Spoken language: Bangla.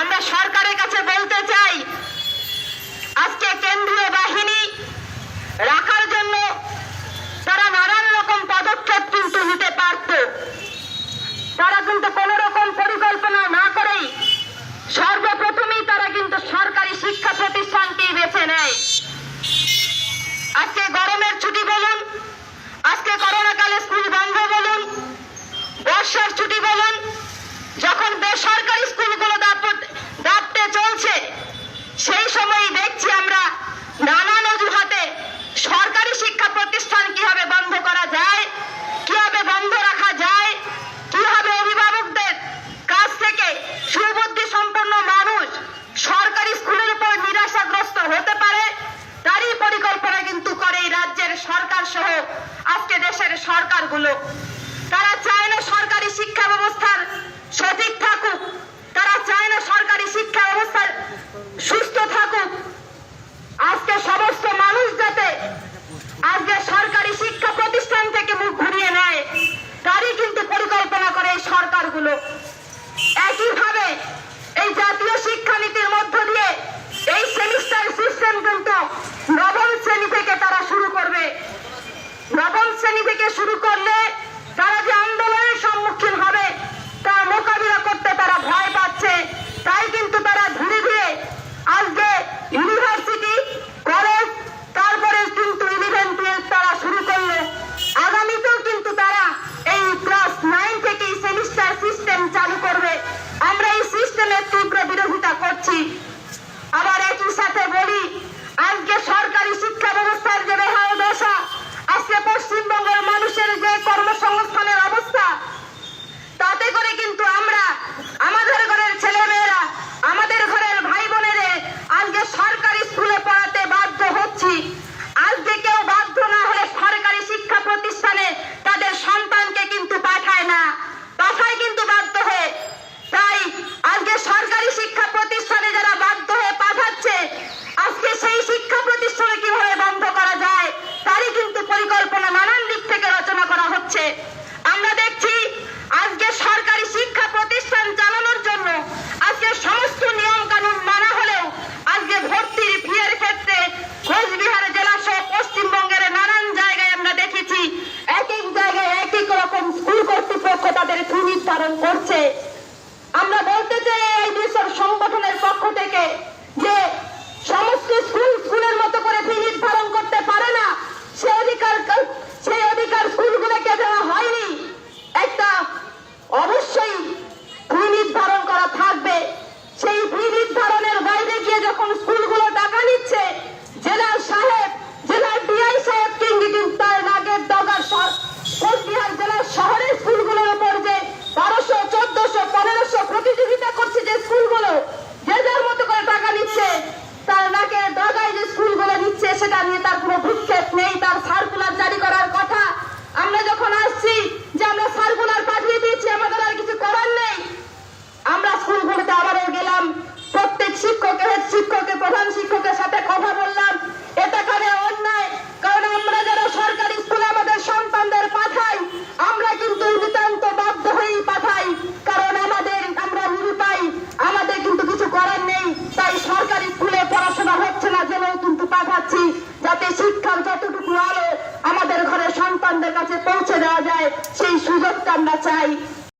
আমরা সরকারের কাছে বলতে চাই, আজকে কেন্দ্রীয় বাহিনী রাখার জন্য তারা নানান রকম পদক্ষেপ কিন্তু নিতে পারত। তারা কিন্তু কোন রকম পরিকল্পনা না করেই সর্বপ্রথমেই তারা কিন্তু সরকারি শিক্ষা প্রতিষ্ঠানকেই বেছে নেয়। আজকে গরমের ছুটি বলুন, আজকে করোনাকালে স্কুল বন্ধ বলুন, বর্ষার ছুটি বলুন, যখন বেসরকারি স্কুলগুলো দাপটে চলছে, সেই সময়ই দেখছি আমরা নানান অজুহাতে সরকারি শিক্ষা প্রতিষ্ঠান কিভাবে বন্ধ করা যায়, কিভাবে বন্ধ রাখা যায়, কিভাবে অভিভাবকদের কাছ থেকে সুবুদ্ধি সম্পন্ন মানুষ সরকারি স্কুলের উপর নিরাশাগ্রস্ত হতে পারে, তারই পরিকল্পনা কিন্তু করে এই রাজ্যের সরকার সহ আজকে দেশের সরকারগুলো। তারা চায় না সরকারি শিক্ষা ব্যবস্থার সঠিক থাকুক, তারা চায় না সরকারি শিক্ষা ব্যবস্থা সুস্থ থাকুক। আজকে সমস্ত মানুষ যাতে আজকে সরকারি শিক্ষা প্রতিষ্ঠান থেকে মুখ ঘুরিয়ে নেয়, তারই কিন্তু পরিকল্পনা করে এই সরকারগুলো। একইভাবে এই জাতীয় শিক্ষানীতির মধ্য দিয়ে এই সেমিস্টার সিস্টেম কিন্তু নবম শ্রেণী থেকে তারা শুরু করবে। নবম শ্রেণী থেকে শুরু করলে তারা যে আন্দোলনের সম্মুখীন হবে তা মোকাবিলা করতে তারা ভয় পাচ্ছে। তাই কিন্তু তারা ধীরে ধীরে আজকে ইউনিভার্সিটি, কলেজ, তারপরে কিন্তু 11-12 তারা শুরু করলো। আগামীতেও কিন্তু তারা এই ক্লাস 9 থেকে সেমিস্টার সিস্টেম চালু করবে। আমরা এই সিস্টেমের তীব্র বিরোধিতা করছি। আবার একই সাথে বলি, আজকে সরকারি শিক্ষা ব্যবস্থার যে বেহাল দশা, আজকে পশ্চিমবঙ্গের মানুষের যে কর্মসংস্থানের অবস্থা, তাতে করে কিন্তু আমরা আমাদের ঘরের ছেলেমেয়েরা, আমাদের ঘরের ভাই বোনেরা আজকে সরকারি স্কুলে পড়াতে বাধ্য হচ্ছি। আজকে কেউ বাধ্য না হলে সরকারি শিক্ষা প্রতিষ্ঠানে তাদের সন্তানকে কিন্তু পাঠায় না, পাঠায় কিন্তু বাধ্য হয়ে। তাই আজকে সরকারি শিক্ষা প্রতিষ্ঠানে যারা বাধ্য হয়ে পাঠাচ্ছে, আজকে সেই শিক্ষা প্রতিষ্ঠানে কিভাবে বন্ধ করা যায় তারই কিন্তু পরিকল্পনা নানান দিক থেকে রচনা করা হচ্ছে। আমরা দেখছি আজকে সরকারি শিক্ষা প্রতিষ্ঠান চালানোর জন্য আজকে সমস্ত নিয়ম কানুন মানা হলেও আজকে ভর্তির ফিয়ের ক্ষেত্রে কোচবিহার জেলা সহ পশ্চিমবঙ্গের নানান জায়গায় আমরা দেখেছি এক এক জায়গায় এক এক রকম স্কুল কর্তৃপক্ষ তাদের ফি নির্ধারণ করছে। আমরা বলতে চাই এই দেশের সংগঠনের পক্ষ থেকে যে সমস্ত স্কুলের মতো করে ফি নির্ধারণ করতে পারে না, সেই অধিকার স্কুলগুলোকে দেওয়া হয়নি। একটা অবশ্যই ফি নির্ধারণ করা থাকবে। সেই ফি নির্ধারণের বাইরে গিয়ে যখন স্কুলগুলো টাকা নিচ্ছে, জেলার সাহেব, জেলার ডিআই সাহেব কিন্তু তার নাগের ডগার কোচবিহার জেলার শহরের স্কুলগুলোর উপর যে 1200, 1400, 1500 প্রতিযোগিতা করছে, যে স্কুলগুলো যে যার মতো করে টাকা নিচ্ছে, তার নাকের ডগায় যে স্কুলগুলো নিচ্ছে সেটা নিয়ে তার কোনো ভূক্ষেপ নেই। তার সার্কুলার জারি করার কথা। আমরা যখন আসছি যে আমরা সার্কুলার পাঠিয়ে দিয়েছি, আমাদের আর কিছু করার নেই। আমরা স্কুলগুলোতে আবারও গেলাম, প্রত্যেক শিক্ষকের প্রধান শিক্ষকের সাথে কথা বললাম। এটা কানে অন্যায়, কারণ আমরা যারা সরকারি স্কুলে আমাদের সন্তানদের পাঠাই, আমরা কিন্তু নিতান্ত বাধ্য হয়েই পাঠাই, কারণ আমরা নিরুপায়, আমাদের কিন্তু কিছু করার নেই। তাই সরকারি স্কুলে পড়াশোনা হচ্ছে না জেনেও কিন্তু পাঠাচ্ছি, যাতে শিক্ষার যতটুকু আলো আমাদের ঘরের সন্তানদের কাছে পৌঁছে দেওয়া যায়, সেই সুযোগটা আমরা চাই।